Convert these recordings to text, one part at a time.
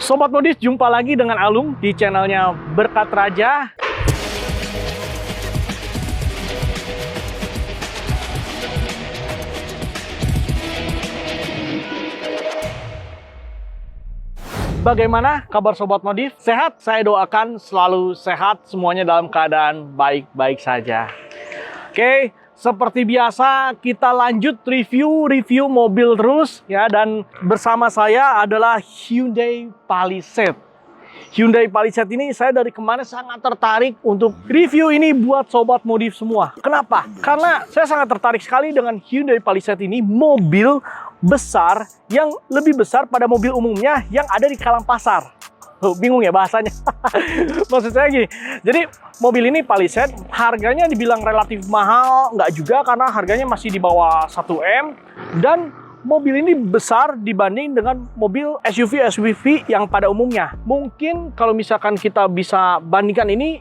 Sobat Modis, jumpa lagi dengan Alung di channelnya Berkat Raja. Bagaimana kabar Sobat Modif? Sehat? Saya doakan selalu sehat, semuanya dalam keadaan baik-baik saja. Oke, seperti biasa kita lanjut review mobil terus ya, dan bersama saya adalah Hyundai Palisade. Hyundai Palisade ini saya dari kemarin sangat tertarik untuk review ini buat Sobat Modif semua. Kenapa? Karena saya sangat tertarik sekali dengan Hyundai Palisade ini, mobil besar yang lebih besar pada mobil umumnya yang ada di Kalang Pasar. Bingung ya bahasanya. Maksud saya gini, jadi mobil ini Palisade harganya dibilang relatif mahal, nggak juga, karena harganya masih di bawah 1M, dan mobil ini besar dibanding dengan mobil SUV yang pada umumnya. Mungkin kalau misalkan kita bisa bandingkan ini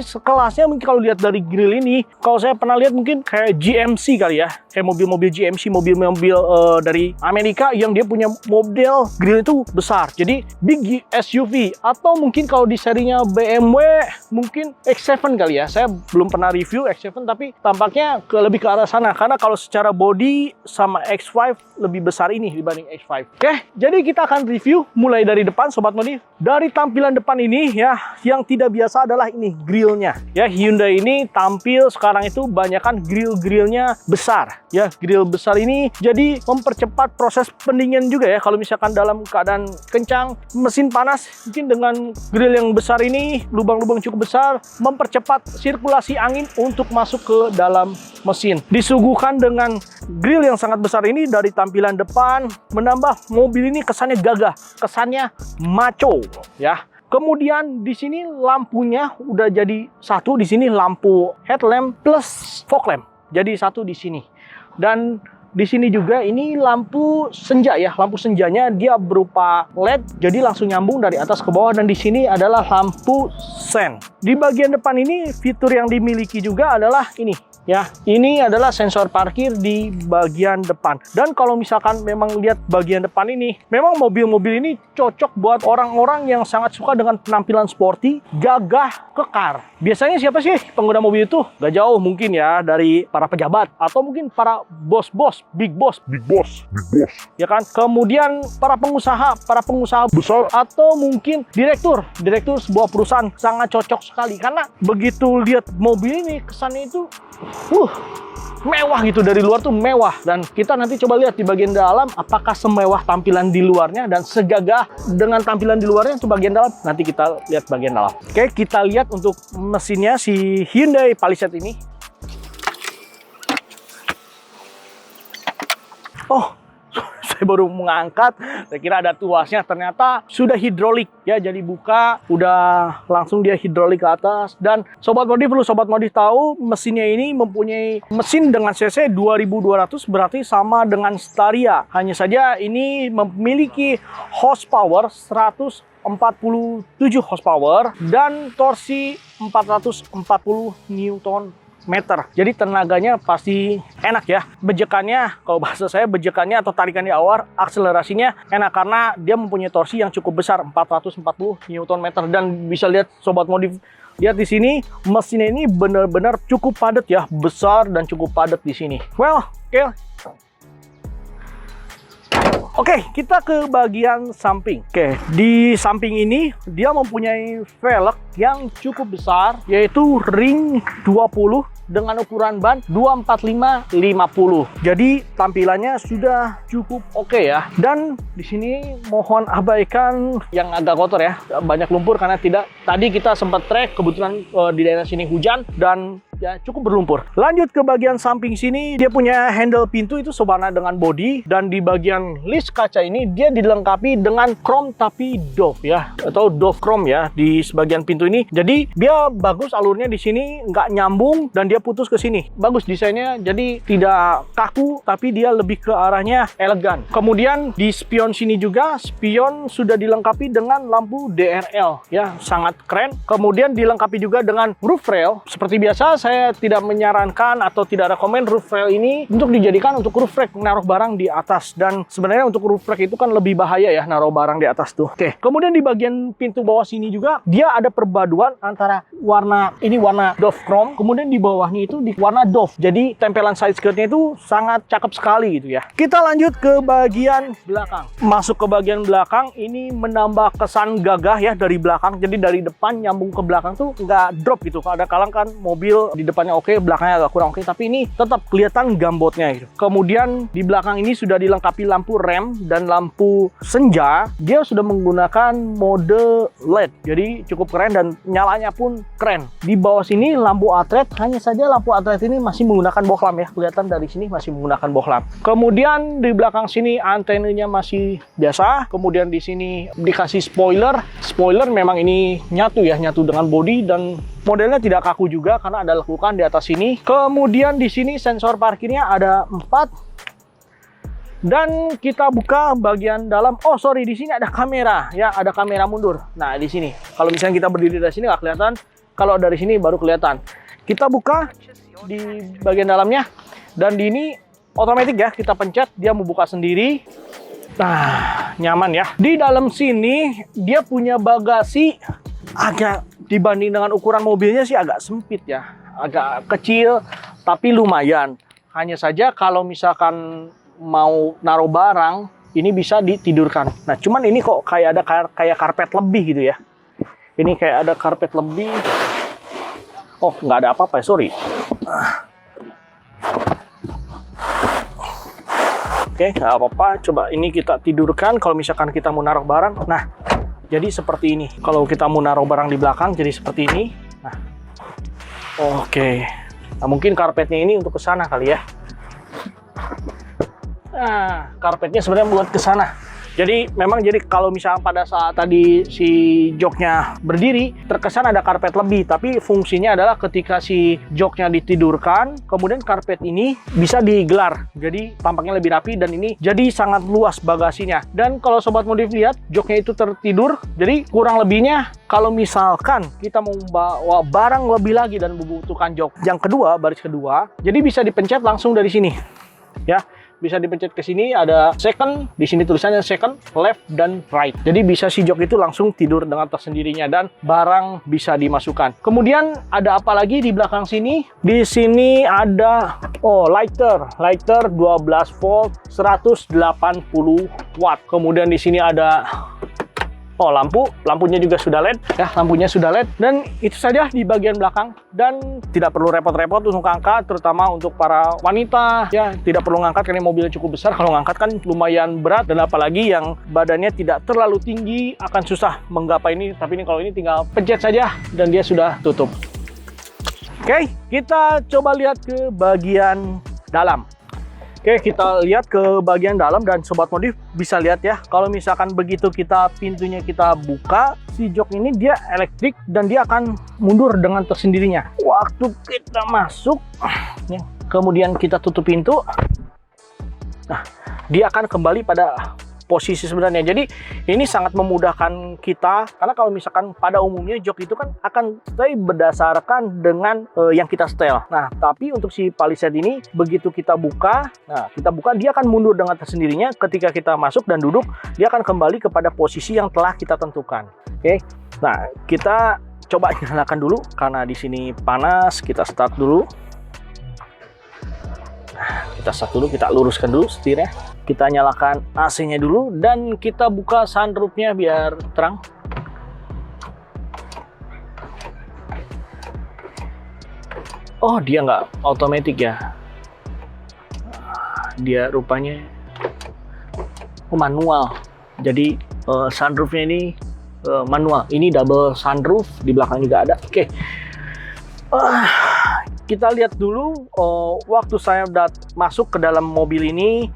sekelasnya mungkin kalau lihat dari grill ini, kalau saya pernah lihat mungkin kayak GMC kali ya. Kayak mobil-mobil GMC, mobil-mobil dari Amerika yang dia punya model grill itu besar. Jadi big SUV, atau mungkin kalau di serinya BMW mungkin X7 kali ya. Saya belum pernah review X7, tapi tampaknya lebih ke arah sana. Karena kalau secara body sama X5 lebih besar ini dibanding X5. Oke, jadi kita akan review mulai dari depan Sobat Modif. Dari tampilan depan ini ya, yang tidak biasa adalah ini grillnya. Ya, Hyundai ini tampil sekarang itu banyakkan grill-grillnya besar. Ya, grill besar ini jadi mempercepat proses pendinginan juga ya. Kalau misalkan dalam keadaan kencang, mesin panas, mungkin dengan grill yang besar ini, lubang-lubang cukup besar, mempercepat sirkulasi angin untuk masuk ke dalam mesin. Disuguhkan dengan grill yang sangat besar ini, dari tampilan depan menambah mobil ini kesannya gagah, kesannya macho ya. Kemudian di sini lampunya udah jadi satu, di sini lampu headlamp plus fog lamp jadi satu di sini. Dan di sini juga ini lampu senja ya, lampu senjanya dia berupa LED, jadi langsung nyambung dari atas ke bawah. Dan di sini adalah lampu sen. Di bagian depan ini fitur yang dimiliki juga adalah ini ya, ini adalah sensor parkir di bagian depan. Dan kalau misalkan memang lihat bagian depan ini, memang mobil-mobil ini cocok buat orang-orang yang sangat suka dengan penampilan sporty, gagah, kekar. Biasanya siapa sih pengguna mobil itu? Gak jauh mungkin ya dari para pejabat, atau mungkin para bos-bos, big boss, ya kan? Kemudian para pengusaha besar, atau mungkin direktur sebuah perusahaan. Sangat cocok sekali, karena begitu lihat mobil ini kesannya itu mewah gitu, dari luar tuh mewah. Dan kita nanti coba lihat di bagian dalam apakah semewah tampilan di luarnya dan segagah dengan tampilan di luarnya untuk bagian dalam. Nanti kita lihat bagian dalam. Oke, kita lihat untuk mesinnya si Hyundai Palisade ini. Oh, saya baru mengangkat, saya kira ada tuasnya, ternyata sudah hidrolik ya. Jadi buka, udah langsung dia hidrolik ke atas. Dan Sobat Modif tahu, mesinnya ini mempunyai mesin dengan cc 2200, berarti sama dengan Staria. Hanya saja ini memiliki horsepower 147 horsepower dan torsi 440 Nm. Jadi tenaganya pasti enak ya. Bejekannya, kalau bahasa saya, bejekannya atau tarikan di awal, akselerasinya enak karena dia mempunyai torsi yang cukup besar, 440 Nm. Dan bisa lihat Sobat Modif, lihat di sini mesinnya ini benar-benar cukup padat ya, besar dan cukup padat di sini. Oke, kita ke bagian samping. Oke, di samping ini dia mempunyai velg yang cukup besar, yaitu ring 20 dengan ukuran ban 245/50. Jadi tampilannya sudah cukup oke ya. Dan di sini mohon abaikan yang agak kotor ya, banyak lumpur karena tadi kita sempat trek, kebetulan di daerah sini hujan dan ya cukup berlumpur. Lanjut ke bagian samping sini, dia punya handle pintu itu sewarna dengan body, dan di bagian list kaca ini dia dilengkapi dengan chrome tapi doff ya, atau doff chrome ya di sebagian pintu ini. Jadi dia bagus alurnya di sini, nggak nyambung dan dia putus ke sini. Bagus desainnya, jadi tidak kaku tapi dia lebih ke arahnya elegan. Kemudian di spion sini juga, spion sudah dilengkapi dengan lampu DRL ya, sangat keren. Kemudian dilengkapi juga dengan roof rail. Seperti biasa saya tidak menyarankan atau tidak rekomen roof rail ini untuk dijadikan untuk roof rack, naruh barang di atas. Dan sebenarnya untuk roof rack itu kan lebih bahaya ya, naruh barang di atas tuh. Oke, kemudian di bagian pintu bawah sini juga dia ada perpaduan antara warna ini warna doff chrome, kemudian di bawahnya itu di warna doff. Jadi tempelan side skirtnya itu sangat cakep sekali gitu ya. Kita lanjut ke bagian belakang. Masuk ke bagian belakang, ini menambah kesan gagah ya dari belakang. Jadi dari depan nyambung ke belakang tuh nggak drop gitu. Kadang-kadang kan mobil di depannya oke, belakangnya agak kurang oke, tapi ini tetap kelihatan gambotnya gitu. Kemudian di belakang ini sudah dilengkapi lampu rem dan lampu senja. Dia sudah menggunakan mode LED, jadi cukup keren dan nyalanya pun keren. Di bawah sini lampu atret, hanya saja lampu atret ini masih menggunakan bohlam ya. Kelihatan dari sini masih menggunakan bohlam. Kemudian di belakang sini antenanya masih biasa. Kemudian di sini dikasih spoiler. Spoiler memang ini nyatu ya, nyatu dengan bodi dan modelnya tidak kaku juga karena ada lekukan di atas sini. Kemudian di sini sensor parkirnya ada 4. Dan kita buka bagian dalam. Oh sorry, di sini ada kamera ya, ada kamera mundur. Nah di sini, kalau misalnya kita berdiri dari sini nggak kelihatan. Kalau dari sini baru kelihatan. Kita buka di bagian dalamnya dan di ini otomatis ya, kita pencet dia membuka sendiri. Nah nyaman ya. Di dalam sini dia punya bagasi agak dibanding dengan ukuran mobilnya sih agak sempit ya, agak kecil tapi lumayan. Hanya saja kalau misalkan mau naruh barang ini bisa ditidurkan. Nah cuman ini kok kayak ada kayak karpet lebih gitu ya. Ini kayak ada karpet lebih. Oh nggak ada apa-apa ya, sorry. Oke, nggak apa-apa. Coba ini kita tidurkan kalau misalkan kita mau naruh barang. Nah, jadi seperti ini. Kalau kita mau naruh barang di belakang, jadi seperti ini. Nah, oke. Nah, mungkin karpetnya ini untuk ke sana kali ya. Nah, karpetnya sebenarnya buat ke sana. Jadi memang kalau misalnya pada saat tadi si joknya berdiri, terkesan ada karpet lebih. Tapi fungsinya adalah ketika si joknya ditidurkan, kemudian karpet ini bisa digelar. Jadi tampaknya lebih rapi dan ini jadi sangat luas bagasinya. Dan kalau Sobat Modif lihat, joknya itu tertidur. Jadi kurang lebihnya kalau misalkan kita mau bawa barang lebih lagi dan membutuhkan jok yang kedua, baris kedua, jadi bisa dipencet langsung dari sini. Ya. Bisa dipencet ke sini, ada second, di sini tulisannya second, left, dan right. Jadi bisa si jok itu langsung tidur dengan tersendirinya dan barang bisa dimasukkan. Kemudian ada apa lagi di belakang sini? Di sini ada lighter 12 volt 180 watt. Kemudian di sini ada lampunya juga sudah LED ya, lampunya sudah LED. Dan itu saja di bagian belakang, dan tidak perlu repot-repot untuk angkat, terutama untuk para wanita ya, tidak perlu ngangkat karena mobilnya cukup besar. Kalau ngangkat kan lumayan berat, dan apalagi yang badannya tidak terlalu tinggi akan susah menggapai ini. Tapi ini kalau ini tinggal pencet saja dan dia sudah tutup. Oke, kita coba lihat ke bagian dalam. Oke, kita lihat ke bagian dalam dan Sobat Modif bisa lihat ya, kalau misalkan begitu pintunya kita buka, si jok ini dia elektrik dan dia akan mundur dengan tersendirinya. Waktu kita masuk, ya, kemudian kita tutup pintu, nah dia akan kembali pada posisi sebenarnya. Jadi ini sangat memudahkan kita, karena kalau misalkan pada umumnya jok itu kan akan stay berdasarkan dengan yang kita setel. Nah tapi untuk si Palisade ini begitu kita buka, dia akan mundur dengan tersendirinya. Ketika kita masuk dan duduk, dia akan kembali kepada posisi yang telah kita tentukan. Oke, nah kita coba nyalakan dulu karena di sini panas. Kita start dulu. Kita start dulu, kita luruskan dulu setirnya. Kita nyalakan AC-nya dulu dan kita buka sunroof-nya biar terang. Oh, dia nggak otomatis ya. Dia rupanya manual. Jadi sunroof-nya ini manual. Ini double sunroof, di belakang juga ada. Oke. Kita lihat dulu waktu saya masuk ke dalam mobil ini,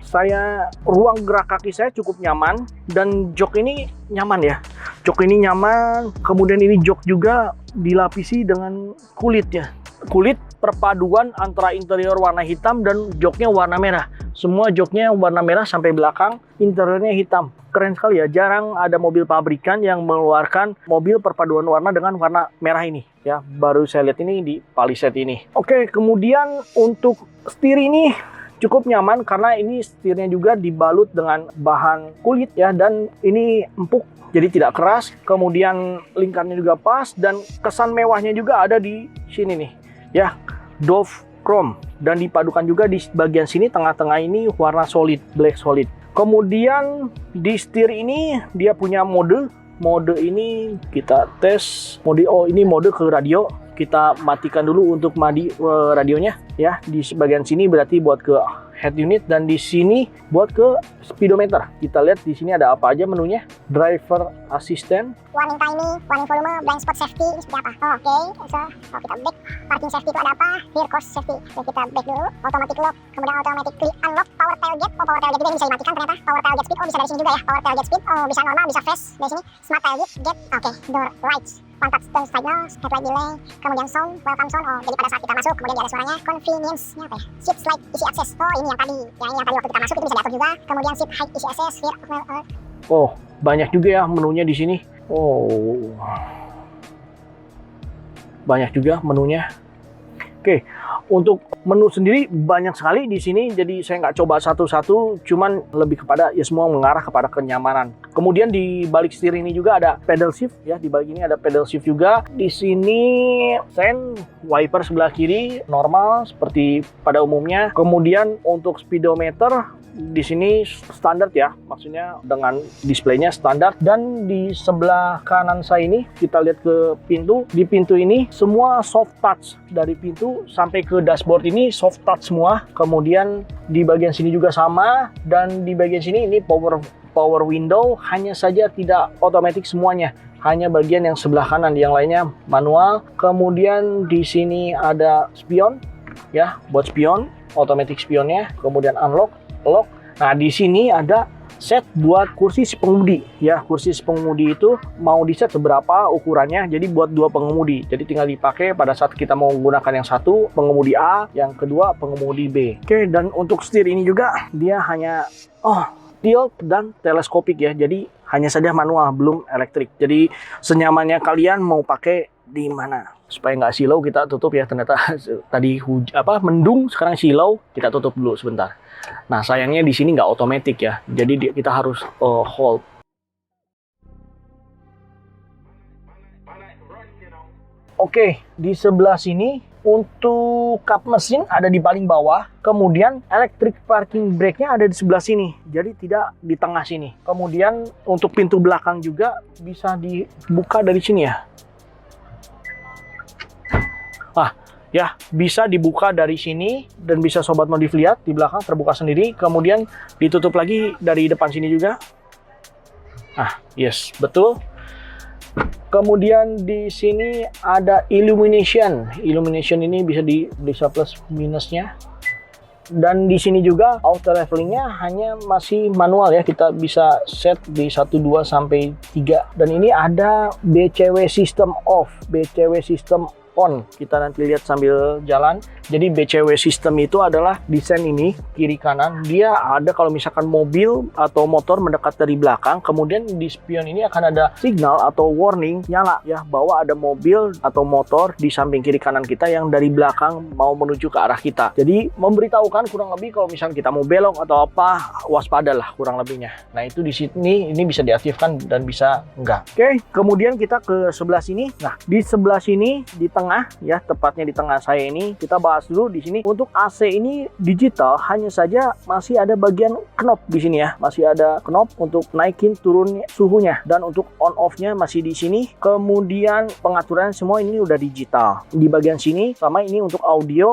ruang gerak kaki saya cukup nyaman dan jok ini nyaman ya. Jok ini nyaman, kemudian ini jok juga dilapisi dengan kulit ya. Kulit perpaduan antara interior warna hitam dan joknya warna merah. Semua joknya warna merah sampai belakang, interiornya hitam. Keren sekali ya, jarang ada mobil pabrikan yang mengeluarkan mobil perpaduan warna dengan warna merah ini. Ya, baru saya lihat ini di Palisade ini. Oke, kemudian untuk setir ini cukup nyaman karena ini setirnya juga dibalut dengan bahan kulit ya, dan ini empuk jadi tidak keras. Kemudian lingkarnya juga pas dan kesan mewahnya juga ada di sini nih ya, Dove Chrome, dan dipadukan juga di bagian sini tengah-tengah ini warna solid, black solid. Kemudian di setir ini dia punya mode ini kita tes mode. Oh, ini mode ke radio. Kita matikan dulu untuk radionya ya. Di bagian sini berarti buat ke head unit, dan di sini buat ke speedometer. Kita lihat di sini ada apa aja menunya. Driver assistant, warning timing, warning volume, blind spot safety, ini seperti apa? Oke. So kita back. Parking safety itu ada apa? Rear course safety. Jadi kita back dulu. Automatic lock, kemudian automatically unlock. Power tailgate. Oh, power tailgate juga bisa dimatikan ternyata. Power tailgate speed. Oh, bisa dari sini juga ya. Power tailgate speed. Oh, bisa normal, bisa fast dari sini. Smart tailgate. Oke. Door lights. One touch turn signals, headlight delay, kemudian sound, welcome sound. Oh, jadi pada saat kita masuk, kemudian dia ada suaranya. Convenience-nya apa ya? Seat slide easy access. Oh, ini yang tadi. Ya, ini yang tadi waktu kita masuk itu bisa diatur juga. Kemudian seat height easy access, rear well. Oh, banyak juga ya menunya di sini. Oh, banyak juga menunya. Oke, untuk menu sendiri banyak sekali di sini, jadi saya nggak coba satu-satu, cuman lebih kepada ya semua mengarah kepada kenyamanan. Kemudian di balik setir ini juga ada pedal shift ya, di balik ini ada pedal shift juga. Di sini sen wiper sebelah kiri normal seperti pada umumnya. Kemudian untuk speedometer di sini standar ya, maksudnya dengan displaynya standar. Dan di sebelah kanan saya ini kita lihat ke pintu. Di pintu ini semua soft touch, dari pintu sampai ke dashboard ini soft touch semua. Kemudian di bagian sini juga sama, dan di bagian sini ini power window, hanya saja tidak otomatis semuanya, hanya bagian yang sebelah kanan, yang lainnya manual. Kemudian di sini ada spion ya, buat spion, otomatis spionnya. Kemudian unlock, lock. Nah, di sini ada set buat kursi si pengemudi ya. Kursi si pengemudi itu mau di set seberapa ukurannya, jadi buat dua pengemudi, jadi tinggal dipakai pada saat kita mau menggunakan yang satu pengemudi A, yang kedua pengemudi B. Oke, dan untuk setir ini juga dia hanya tilt dan teleskopik ya, jadi hanya saja manual, belum elektrik. Jadi senyamannya kalian mau pakai di mana. Supaya nggak silau kita tutup ya, ternyata tadi mendung, sekarang silau, kita tutup dulu sebentar. Nah, sayangnya di sini nggak otomatis ya, jadi kita harus hold. Oke, di sebelah sini untuk kap mesin ada di paling bawah. Kemudian electric parking brake-nya ada di sebelah sini, jadi tidak di tengah sini. Kemudian untuk pintu belakang juga bisa dibuka dari sini ya. Ya, bisa dibuka dari sini, dan bisa Sobat Modif lihat di belakang terbuka sendiri. Kemudian ditutup lagi dari depan sini juga. Yes, betul. Kemudian di sini ada illumination. Illumination ini bisa plus minusnya. Dan di sini juga auto levelingnya hanya masih manual ya, kita bisa set di 1, 2 sampai 3. Dan ini ada BCW system off, BCW system on. Kita nanti lihat sambil jalan. Jadi BCW system itu adalah desain ini kiri kanan. Dia ada kalau misalkan mobil atau motor mendekat dari belakang, kemudian di spion ini akan ada signal atau warning nyala ya, bahwa ada mobil atau motor di samping kiri kanan kita yang dari belakang mau menuju ke arah kita. Jadi memberitahukan kurang lebih kalau misalkan kita mau belok atau apa, waspadalah kurang lebihnya. Nah, itu di sini ini bisa diaktifkan dan bisa enggak. Oke, kemudian kita ke sebelah sini. Nah, di sebelah sini di tengah ya, tepatnya di tengah saya ini, kita bahas dulu di sini. Untuk AC ini digital, hanya saja masih ada bagian knob di sini ya, masih ada knob untuk naikin turun suhunya, dan untuk on off-nya masih di sini. Kemudian pengaturan semua ini udah digital. Di bagian sini sama, ini untuk audio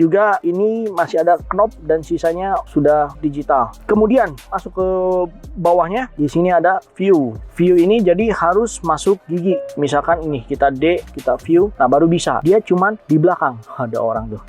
juga ini masih ada knob dan sisanya sudah digital. Kemudian masuk ke bawahnya, di sini ada view. View ini jadi harus masuk gigi. Misalkan ini kita D, kita view, nah baru bisa. Dia cuman di belakang. Ada orang tuh.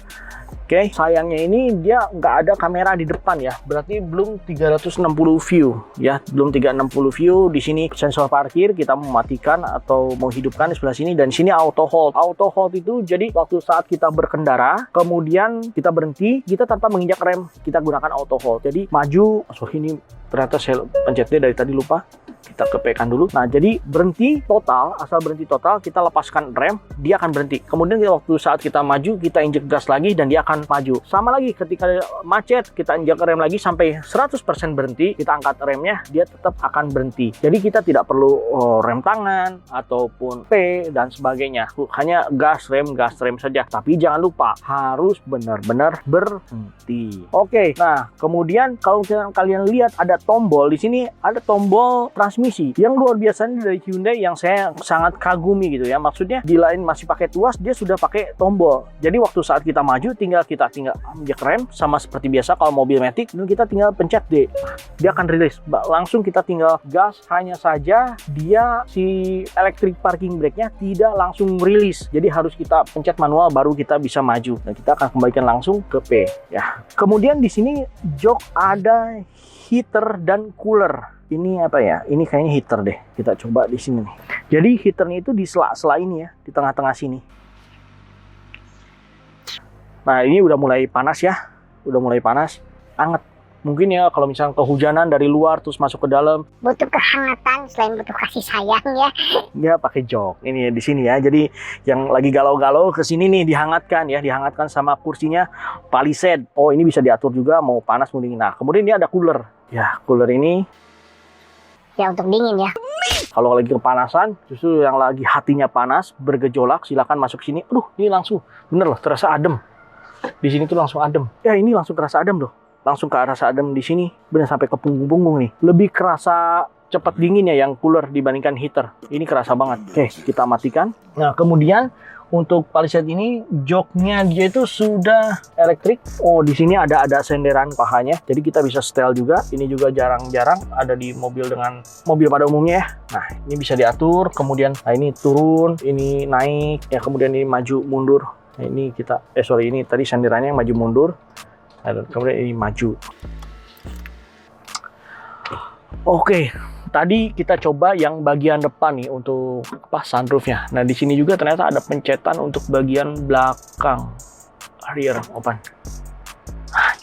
Oke, sayangnya ini dia nggak ada kamera di depan ya, berarti belum 360 view ya, belum 360 view. Di sini sensor parkir kita mematikan atau menghidupkan di sebelah sini, dan sini auto hold. Auto hold itu jadi waktu saat kita berkendara, kemudian kita berhenti, kita tanpa menginjak rem, kita gunakan auto hold. Jadi maju, ini ternyata saya pencetnya dari tadi lupa. Kita kepekan dulu. Nah, jadi berhenti total, asal berhenti total, kita lepaskan rem, dia akan berhenti. Kemudian waktu saat kita maju, kita injek gas lagi dan dia akan maju. Sama lagi ketika macet, kita injek rem lagi sampai 100% berhenti, kita angkat remnya, dia tetap akan berhenti. Jadi kita tidak perlu rem tangan ataupun P dan sebagainya. Hanya gas rem saja. Tapi jangan lupa harus benar-benar berhenti. Oke. Nah, kemudian kalau kalian lihat ada tombol di sini, ada tombol transmisi. Yang luar biasanya dari Hyundai yang saya sangat kagumi gitu ya. Maksudnya di lain masih pakai tuas, dia sudah pakai tombol. Jadi waktu saat kita maju kita tinggal injek rem, sama seperti biasa kalau mobil Matic, kita tinggal pencet D. Dia akan rilis. Langsung kita tinggal gas, hanya saja dia si electric parking brake-nya tidak langsung rilis. Jadi harus kita pencet manual baru kita bisa maju. Nah, kita akan kembalikan langsung ke P ya. Kemudian di sini jok ada heater dan cooler. Ini apa ya? Ini kayaknya heater deh. Kita coba di sini nih. Jadi heaternya itu di sela-sela ini ya, di tengah-tengah sini. Nah, ini udah mulai panas ya. Udah mulai panas, anget. Mungkin ya kalau misalnya kehujanan dari luar terus masuk ke dalam, butuh kehangatan selain butuh kasih sayang ya. Ya pakai jok. Ini di sini ya. Jadi yang lagi galau-galau ke sini nih dihangatkan ya, dihangatkan sama kursinya Palisade. Oh, ini bisa diatur juga mau panas mau dingin. Nah, kemudian ini ada cooler. Ya, cooler ini ya untuk dingin ya. Kalau lagi kepanasan, justru yang lagi hatinya panas, bergejolak, silakan masuk sini. Aduh, ini langsung bener loh, terasa adem. Di sini tuh langsung adem. Ya, ini langsung terasa adem loh. Langsung ke rasa adem di sini, bener sampai ke punggung-punggung nih. Lebih kerasa cepat dingin ya yang cooler dibandingkan heater. Ini kerasa banget. Oke, kita matikan. Nah, kemudian untuk Palisade ini joknya dia itu sudah elektrik. Oh, di sini ada senderan pahanya. Jadi kita bisa setel juga. Ini juga jarang-jarang ada di mobil dengan mobil pada umumnya ya. Nah, ini bisa diatur. Kemudian nah ini turun, ini naik ya, kemudian ini maju mundur. Nah, ini kita ini tadi senderannya yang maju mundur. Nah, kemudian ini maju. Oke. Tadi kita coba yang bagian depan nih untuk sunroofnya. Nah, di sini juga ternyata ada pencetan untuk bagian belakang, rear open.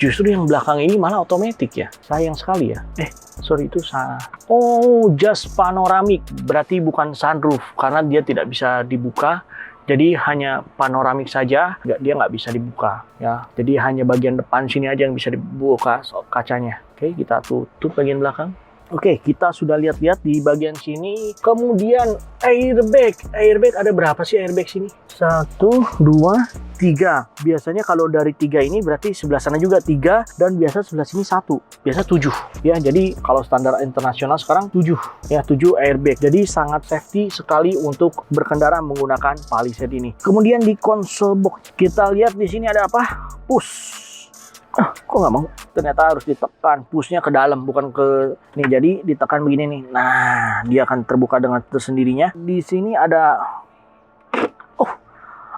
Justru yang belakang ini malah otomatis ya. Sayang sekali ya. Sorry, itu salah. Oh, just panoramik. Berarti bukan sunroof karena dia tidak bisa dibuka. Jadi hanya panoramik saja, dia nggak bisa dibuka ya. Jadi hanya bagian depan sini aja yang bisa dibuka kacanya. Oke, kita tutup bagian belakang. Oke, kita sudah lihat-lihat di bagian sini. Kemudian airbag. Airbag ada berapa sih airbag sini? 1, 2, 3. Biasanya kalau dari 3 ini berarti sebelah sana juga 3 dan biasa sebelah sini 1. Biasa 7. Ya, jadi kalau standar internasional sekarang 7. Ya, 7 airbag. Jadi sangat safety sekali untuk berkendara menggunakan Palisade ini. Kemudian di console box kita lihat di sini ada apa? Push. Kok nggak mau? Ternyata harus ditekan pushnya ke dalam, bukan ke nih. Jadi ditekan begini nih. Nah, dia akan terbuka dengan tersendirinya. Di sini ada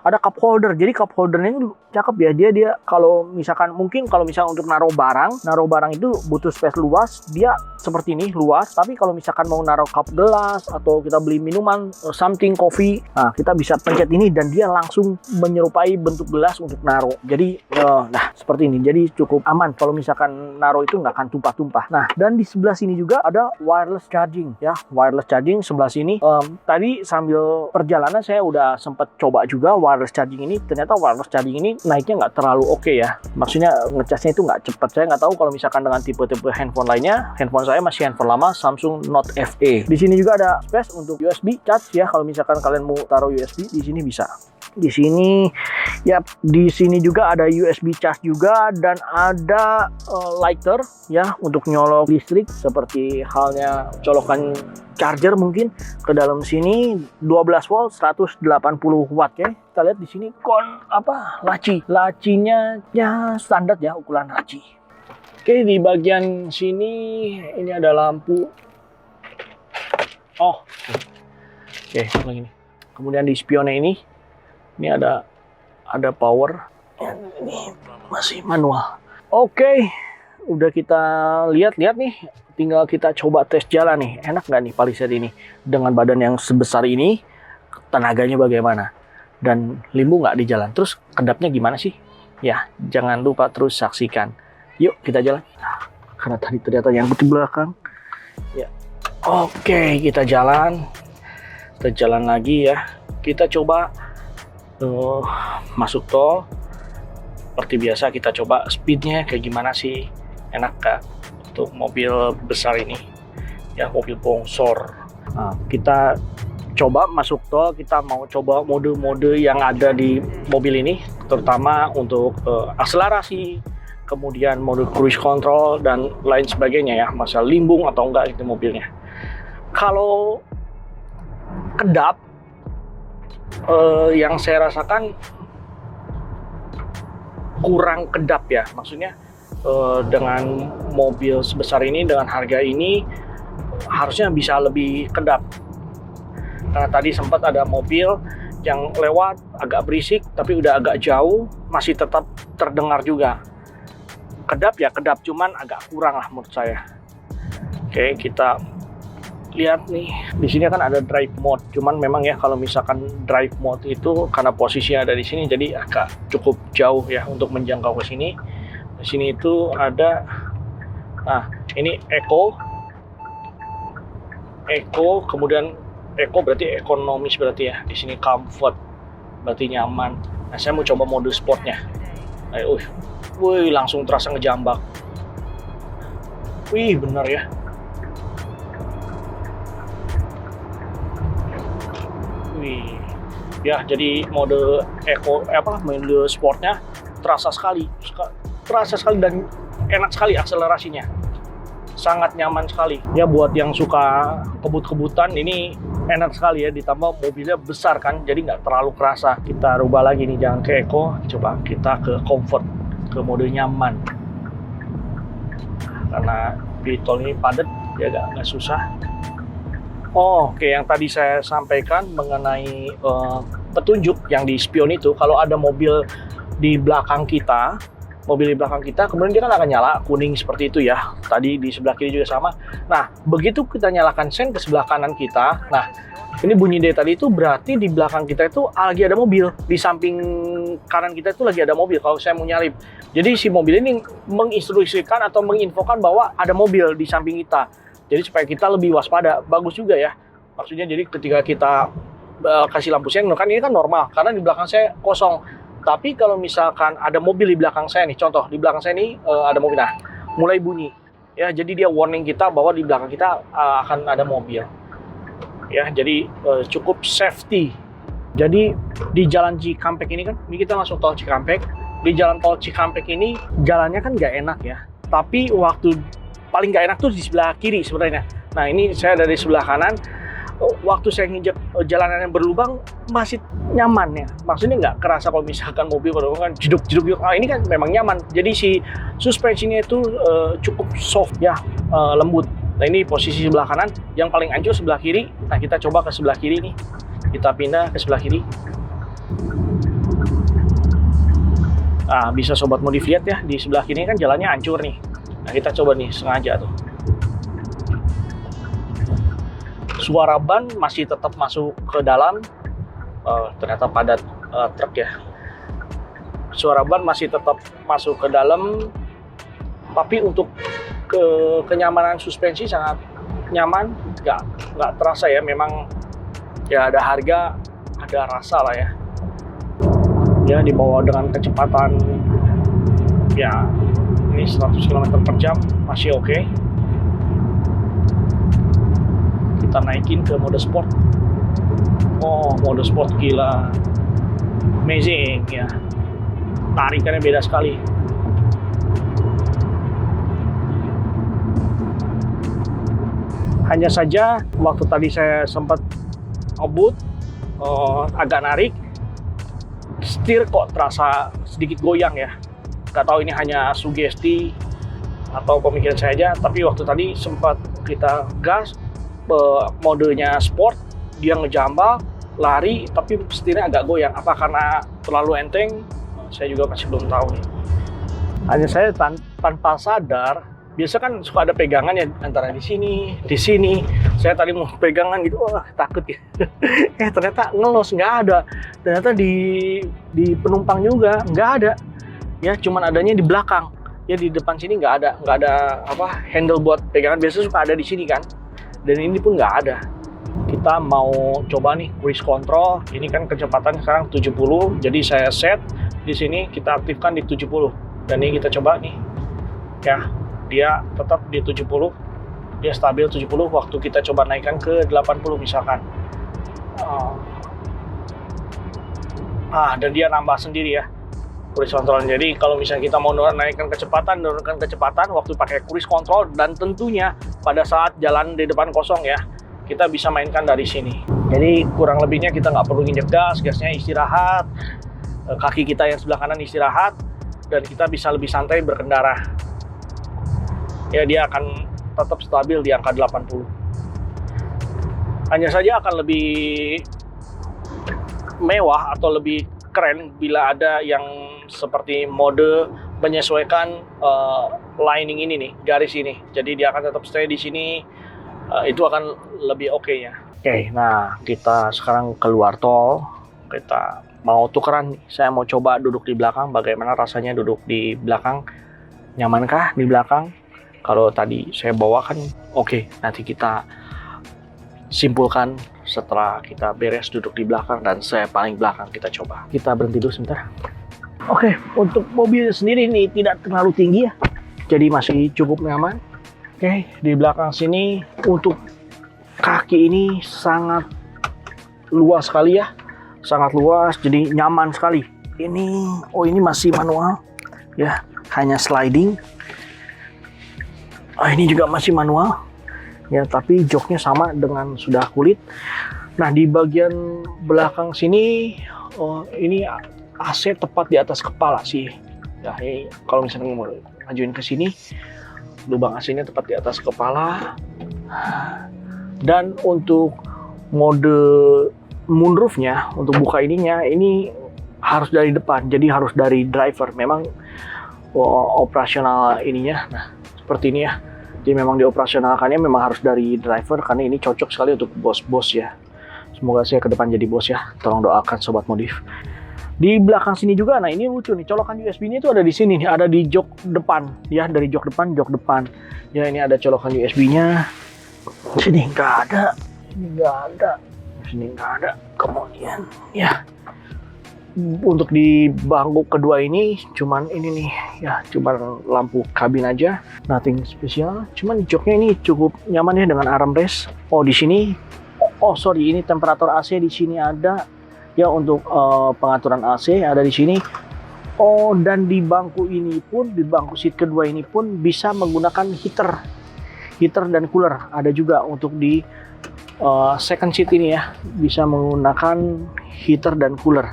ada cup holder. Jadi cup holdernya ini cakep ya. Dia kalau misalkan untuk naruh barang itu butuh space luas. Dia seperti ini luas. Tapi kalau misalkan mau naruh cup gelas atau kita beli minuman something coffee, nah kita bisa pencet ini dan dia langsung menyerupai bentuk gelas untuk naruh. Jadi nah seperti ini. Jadi cukup aman kalau misalkan naruh itu nggak akan tumpah-tumpah. Nah, dan di sebelah sini juga ada wireless charging ya. Wireless charging sebelah sini. Tadi sambil perjalanan saya udah sempat coba juga wireless charging ini. Ternyata wireless charging ini naiknya nggak terlalu oke ya. Maksudnya ngecasnya itu nggak cepat. Saya nggak tahu kalau misalkan dengan tipe-tipe handphone lainnya. Handphone saya masih handphone lama, Samsung Note FE. Di sini juga ada space untuk USB charge ya. Kalau misalkan kalian mau taruh USB di sini bisa. Di sini ya, di sini juga ada USB charge juga dan ada lighter ya untuk nyolok listrik seperti halnya colokan charger mungkin ke dalam sini. 12 volt 180 watt ya. Kita lihat di sini lacinya ya standar ya, ukuran laci. Oke, di bagian sini ini ada lampu. Oke, lagi nih. Kemudian di spionnya ini ada power. Ini Masih manual. Oke, udah kita lihat-lihat nih. Tinggal kita coba tes jalan nih. Enak nggak nih Palisade ini? Dengan badan yang sebesar ini, tenaganya bagaimana? Dan limbu nggak di jalan? Terus kedapnya gimana sih? Ya, jangan lupa terus saksikan. Yuk, kita jalan. Karena tadi ternyata yang di belakang. Ya. Oke, kita jalan. Kita jalan lagi ya. Kita coba masuk tol. Seperti biasa kita coba speednya kayak gimana sih, enak gak untuk mobil besar ini ya, mobil bongsor. Nah, kita coba masuk tol, kita mau coba mode-mode yang ada di mobil ini, terutama untuk akselerasi, kemudian mode cruise control dan lain sebagainya ya, masalah limbung atau enggak itu mobilnya. Kalau kedap yang saya rasakan kurang kedap ya, maksudnya dengan mobil sebesar ini, dengan harga ini harusnya bisa lebih kedap. Karena tadi sempat ada mobil yang lewat agak berisik, tapi udah agak jauh masih tetap terdengar juga. Kedap ya kedap, cuman agak kurang lah menurut saya. Oke, kita lihat nih, di sini kan ada drive mode, cuman memang ya kalau misalkan drive mode itu karena posisinya ada di sini, jadi agak cukup jauh ya untuk menjangkau ke sini. Di sini itu ada, nah ini eco, kemudian eco berarti ekonomis berarti ya. Di sini comfort berarti nyaman. Nah saya mau coba mode sportnya. Ayo, wih langsung terasa ngejambak. Wih bener ya. Ya, jadi mode mode sportnya terasa sekali dan enak sekali akselerasinya, sangat nyaman sekali ya buat yang suka kebut-kebutan. Ini enak sekali ya, ditambah mobilnya besar kan, jadi nggak terlalu kerasa. Kita rubah lagi nih, jangan ke eco, coba kita ke comfort, ke mode nyaman, karena di tol ini padat ya, nggak susah. Oke, yang tadi saya sampaikan mengenai petunjuk yang di spion itu, kalau ada mobil di belakang kita, kemudian dia kan akan nyala kuning seperti itu ya. Tadi di sebelah kiri juga sama. Nah, begitu kita nyalakan sen ke sebelah kanan kita, nah ini bunyi dari tadi itu berarti di belakang kita itu lagi ada mobil, di samping kanan kita itu lagi ada mobil kalau saya mau nyalip. Jadi si mobil ini menginstruksikan atau menginfokan bahwa ada mobil di samping kita. Jadi supaya kita lebih waspada, bagus juga ya. Maksudnya jadi ketika kita kasih lampu sen, kan ini kan normal, karena di belakang saya kosong. Tapi kalau misalkan ada mobil di belakang saya nih, contoh di belakang saya ini ada mobil, nah mulai bunyi. Ya, jadi dia warning kita bahwa di belakang kita akan ada mobil. Ya, jadi cukup safety. Jadi di jalan Cikampek ini kan, ini kita masuk tol Cikampek. Di jalan tol Cikampek ini jalannya kan nggak enak ya. Tapi waktu paling nggak enak tuh di sebelah kiri sebenarnya. Nah ini saya dari sebelah kanan, waktu saya nginjek jalanan yang berlubang masih nyaman ya. Maksudnya nggak kerasa kalau misalkan mobil kan jeduk-jeduk. Ini kan memang nyaman. Jadi si suspensinya itu cukup soft ya, lembut. Nah ini posisi sebelah kanan, yang paling hancur sebelah kiri. Nah kita coba ke sebelah kiri nih. Kita pindah ke sebelah kiri. Nah bisa sobat modif lihat ya, di sebelah kiri kan jalannya hancur nih. Nah kita coba nih sengaja tuh. Suara ban masih tetap masuk ke dalam. Ternyata padat truk ya. Suara ban masih tetap masuk ke dalam. Tapi untuk kenyamanan suspensi sangat nyaman. Nggak terasa ya. Memang ya ada harga, ada rasa lah ya. Ya dibawa dengan kecepatan ya ini 100 km per jam masih oke. Kita naikin ke mode sport. Oh, mode sport gila, amazing ya, tarikannya beda sekali. Hanya saja waktu tadi saya sempat ngebut, agak narik, setir kok terasa sedikit goyang ya. Gak tahu ini hanya sugesti atau pemikiran saya aja, tapi waktu tadi sempat kita gas, modenya sport, dia ngejambal, lari, tapi setirnya agak goyang. Apa karena terlalu enteng? Saya juga masih belum tahu nih. Hanya saya tanpa sadar, biasa kan suka ada pegangan ya antara di sini. Saya tadi mau pegangan gitu, wah takut ya. Ternyata ngelos, nggak ada. Ternyata di penumpang juga nggak ada. Ya cuman adanya di belakang. Ya di depan sini nggak ada handle buat pegangan. Biasanya suka ada di sini kan. Dan ini pun nggak ada. Kita mau coba nih cruise control. Ini kan kecepatan sekarang 70. Jadi saya set di sini, kita aktifkan di 70. Dan ini kita coba nih. Ya, dia tetap di 70. Dia stabil 70. Waktu kita coba naikkan ke 80 misalkan. Dan dia nambah sendiri ya cruise control. Jadi kalau misalnya kita mau naikkan kecepatan, menurunkan kecepatan waktu pakai cruise control, dan tentunya pada saat jalan di depan kosong ya, kita bisa mainkan dari sini. Jadi kurang lebihnya kita nggak perlu injek gas, gasnya istirahat, kaki kita yang sebelah kanan istirahat, dan kita bisa lebih santai berkendara. Ya dia akan tetap stabil di angka 80. Hanya saja akan lebih mewah atau lebih keren bila ada yang seperti mode menyesuaikan lining ini nih, garis ini. Jadi dia akan tetap stay di sini. Itu akan lebih oke ya. Oke, nah kita sekarang keluar tol. Kita mau tukeran nih. Saya mau coba duduk di belakang. Bagaimana rasanya duduk di belakang? Nyamankah di belakang? Kalau tadi saya bawa kan oke. Nanti kita simpulkan setelah kita beres duduk di belakang dan saya paling belakang. Kita coba. Kita berhenti dulu sebentar. Oke, untuk mobil sendiri ini tidak terlalu tinggi ya. Jadi masih cukup nyaman. Oke, di belakang sini untuk kaki ini sangat luas sekali ya. Sangat luas, jadi nyaman sekali. Ini masih manual ya, hanya sliding. Ini juga masih manual ya, tapi joknya sama dengan sudah kulit. Nah, di bagian belakang sini ini AC tepat di atas kepala sih. Ya, ini kalau misalnya mau majuin ke sini, lubang AC-nya tepat di atas kepala. Dan untuk mode moonroof-nya, untuk buka ininya, ini harus dari depan, jadi harus dari driver. Memang operasional ininya, nah seperti ini ya. Jadi memang dioperasionalkannya memang harus dari driver, karena ini cocok sekali untuk bos-bos ya. Semoga saya ke depan jadi bos ya. Tolong doakan Sobat Modif. Di belakang sini juga, nah ini lucu nih, colokan USB-nya itu ada di sini nih, ada di jok depan ya, dari jok depan. Ya ini ada colokan USB-nya. Sini nggak ada, sini nggak ada. Kemudian ya, untuk di bangku kedua ini cuman ini nih ya, cuman lampu kabin aja, nothing spesial. Cuman joknya ini cukup nyaman ya dengan armrest. Di sini, ini temperatur AC di sini ada. Ya, untuk pengaturan AC ada di sini. Dan di bangku ini pun, di bangku seat kedua ini pun bisa menggunakan heater dan cooler. Ada juga untuk di second seat ini ya, bisa menggunakan heater dan cooler.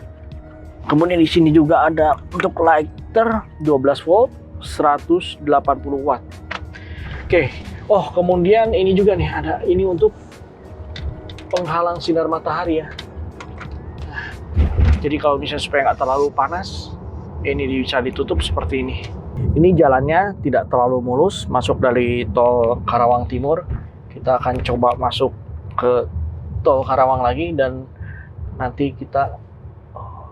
Kemudian di sini juga ada untuk lighter 12 volt 180 watt. Oke. Kemudian ini juga nih, ada ini untuk penghalang sinar matahari ya. Jadi kalau misalnya supaya nggak terlalu panas, ini bisa ditutup seperti ini. Ini jalannya tidak terlalu mulus, masuk dari tol Karawang Timur. Kita akan coba masuk ke tol Karawang lagi, dan nanti kita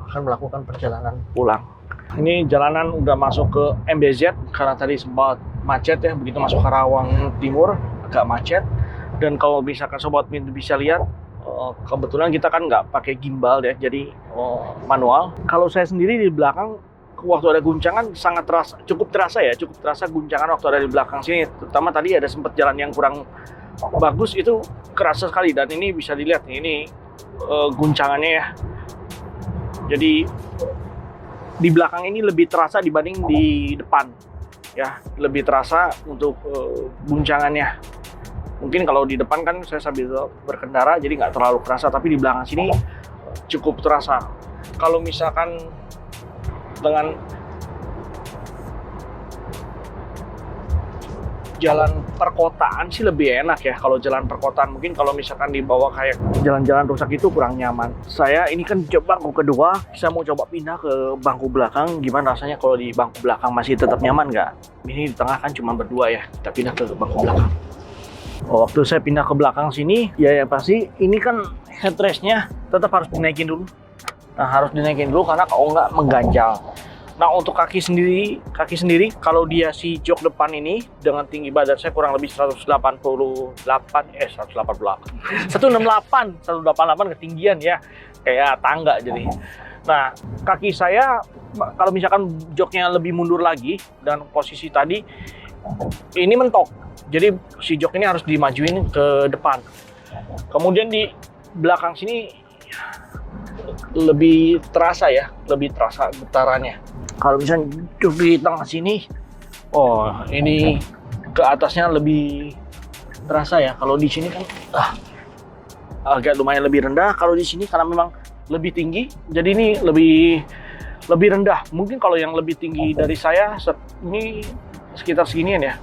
akan melakukan perjalanan pulang. Ini jalanan udah masuk ke MBZ, karena tadi sempat macet ya, begitu masuk Karawang Timur agak macet. Dan kalau misalkan Sobat Min bisa lihat, kebetulan kita kan nggak pakai gimbal ya, jadi manual. Kalau saya sendiri di belakang, waktu ada guncangan cukup terasa guncangan waktu ada di belakang sini. Terutama tadi ada sempat jalan yang kurang bagus, itu kerasa sekali. Dan ini bisa dilihat nih, ini guncangannya ya. Jadi di belakang ini lebih terasa dibanding di depan ya, lebih terasa untuk guncangannya. Mungkin kalau di depan kan saya sambil berkendara jadi nggak terlalu terasa, tapi di belakang sini cukup terasa. Kalau misalkan dengan jalan perkotaan sih lebih enak ya. Kalau jalan perkotaan mungkin kalau misalkan dibawa kayak jalan-jalan rusak itu kurang nyaman. Saya ini kan bangku kedua, saya mau coba pindah ke bangku belakang. Gimana rasanya kalau di bangku belakang masih tetap nyaman nggak? Ini di tengah kan cuma berdua ya, kita pindah ke bangku belakang. Waktu saya pindah ke belakang sini, ya pasti ini kan headrestnya tetap harus dinaikin dulu. Nah, harus dinaikin dulu karena kalau nggak mengganjal. Nah, untuk kaki sendiri kalau dia si jok depan ini dengan tinggi badan saya kurang lebih 168 ketinggian ya, kayak tangga jadi. Nah, kaki saya kalau misalkan joknya lebih mundur lagi dan posisi tadi ini mentok. Jadi si jok ini harus dimajuin ke depan. Kemudian di belakang sini lebih terasa getarannya. Kalau misalnya jok di tengah sini, oh ini ke atasnya lebih terasa ya. Kalau di sini kan agak lumayan lebih rendah. Kalau di sini karena memang lebih tinggi, jadi ini lebih rendah. Mungkin kalau yang lebih tinggi dari saya ini sekitar seginian ya.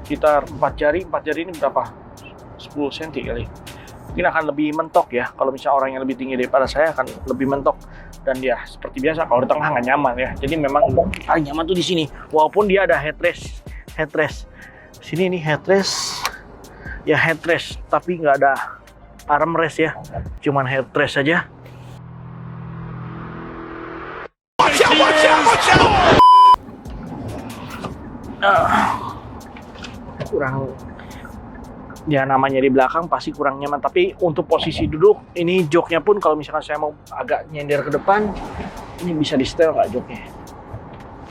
Sekitar 4 jari ini berapa? 10 cm kali. Mungkin akan lebih mentok ya. Kalau misalnya orang yang lebih tinggi daripada saya akan lebih mentok. Dan dia seperti biasa kalau di tengah nggak nyaman ya. Jadi memang paling nyaman tuh di sini. Walaupun dia ada headrest. Sini ini headrest. Ya headrest, tapi nggak ada armrest ya. Cuman headrest saja. Kurang ya, namanya di belakang pasti kurang nyaman, tapi untuk posisi duduk ini joknya pun kalau misalkan saya mau agak nyender ke depan ini bisa di setel nggak joknya?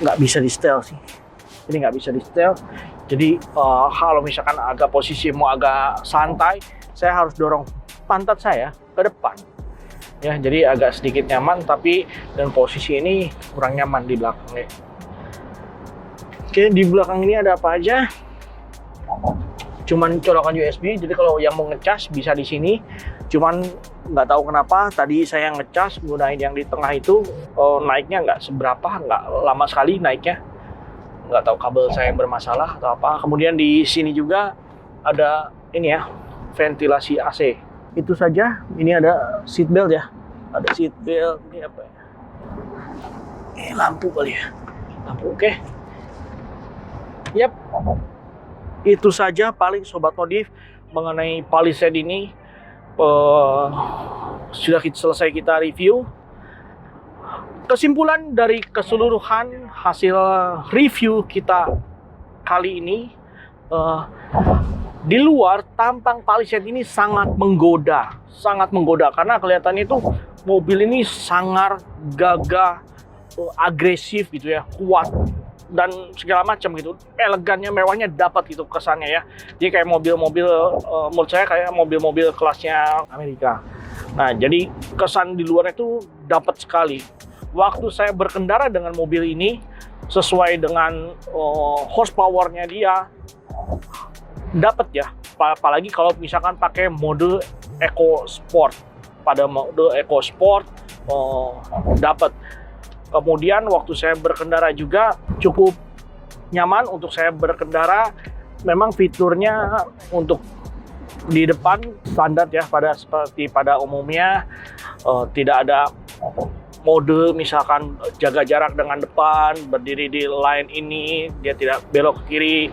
Nggak bisa di setel sih, ini nggak bisa di setel. Jadi kalau misalkan agak posisi mau agak santai, saya harus dorong pantat saya ke depan ya, jadi agak sedikit nyaman, tapi dan posisi ini kurang nyaman di belakang ya. Oke, di belakang ini ada apa aja? Cuman colokan USB, jadi kalau yang mau ngecas bisa di sini. Cuman nggak tahu kenapa tadi saya ngecas gunain yang di tengah itu naiknya nggak seberapa, nggak lama sekali naiknya. Nggak tahu kabel saya yang bermasalah atau apa. Kemudian di sini juga ada ini ya, ventilasi AC. Itu saja. Ini ada seat belt ya, ada seat belt. Ini apa ya? Lampu kali ya, lampu. Oke. Yap. Itu saja paling Sobat Modif mengenai Palisade ini. Sudah selesai kita review. Kesimpulan dari keseluruhan hasil review kita kali ini, di luar tampang Palisade ini sangat menggoda karena kelihatannya itu mobil ini sangat gagah, agresif gitu ya, kuat dan segala macam gitu, elegannya, mewahnya dapat gitu kesannya ya. Jadi kayak mobil-mobil, menurut saya kayak mobil-mobil kelasnya Amerika. Nah, jadi kesan di luar itu dapat sekali. Waktu saya berkendara dengan mobil ini, sesuai dengan horsepower-nya dia, dapat ya. Apalagi kalau misalkan pakai mode Eco Sport. Pada mode Eco Sport, dapat. Kemudian waktu saya berkendara juga cukup nyaman untuk saya berkendara. Memang fiturnya untuk di depan standar ya, seperti pada umumnya, tidak ada mode misalkan jaga jarak dengan depan, berdiri di line ini, dia tidak belok ke kiri.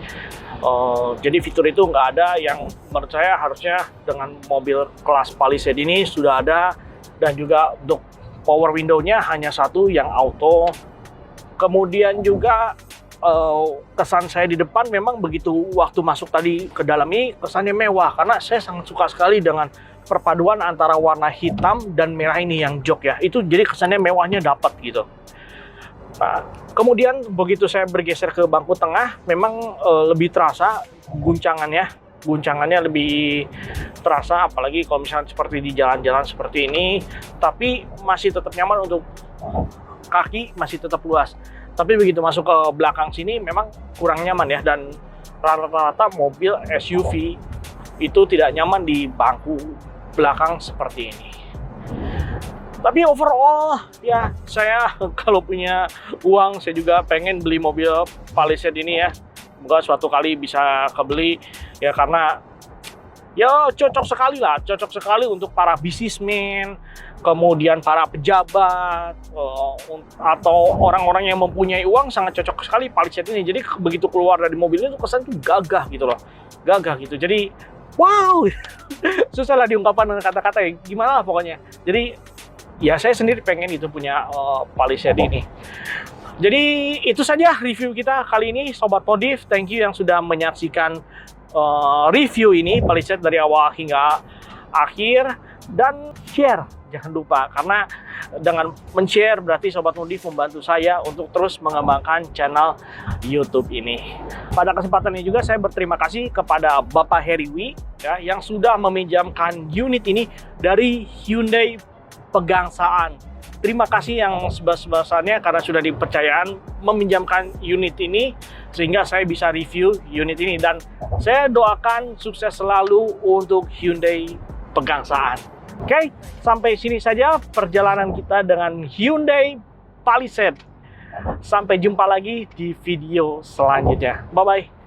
Jadi fitur itu nggak ada, yang menurut saya harusnya dengan mobil kelas Palisade ini sudah ada. Dan juga untuk power window-nya hanya satu yang auto. Kemudian juga kesan saya di depan memang begitu waktu masuk tadi ke dalam ini kesannya mewah, karena saya sangat suka sekali dengan perpaduan antara warna hitam dan merah ini yang jok ya. Itu jadi kesannya mewahnya dapat gitu. Nah, kemudian begitu saya bergeser ke bangku tengah, memang lebih terasa guncangannya lebih terasa, apalagi kalau misalnya seperti di jalan-jalan seperti ini. Tapi masih tetap nyaman, untuk kaki masih tetap luas. Tapi begitu masuk ke belakang sini memang kurang nyaman ya, dan rata-rata mobil SUV itu tidak nyaman di bangku belakang seperti ini. Tapi overall ya, saya kalau punya uang saya juga pengen beli mobil Palisade ini ya. Semoga suatu kali bisa kebeli ya, karena ya cocok sekali untuk para bisnismen, kemudian para pejabat, atau orang-orang yang mempunyai uang. Sangat cocok sekali Palisade ini. Jadi begitu keluar dari mobilnya tuh kesan tuh gagah gitu loh, gagah gitu. Jadi wow, susah lah diungkapkan dengan kata-kata ya, gimana lah pokoknya. Jadi ya saya sendiri pengen itu punya Palisade ini. Jadi itu saja review kita kali ini Sobat Modif. Thank you yang sudah menyaksikan review ini Palisade dari awal hingga akhir, dan share jangan lupa, karena dengan men-share berarti Sobat Modif membantu saya untuk terus mengembangkan channel YouTube ini. Pada kesempatan ini juga saya berterima kasih kepada Bapak Heriwi ya, yang sudah meminjamkan unit ini dari Hyundai Pegangsaan. Terima kasih yang sebesar-besarnya karena sudah dipercayaan meminjamkan unit ini sehingga saya bisa review unit ini, dan saya doakan sukses selalu untuk Hyundai Pegangsaan. Oke, sampai sini saja perjalanan kita dengan Hyundai Palisade. Sampai jumpa lagi di video selanjutnya. Bye-bye.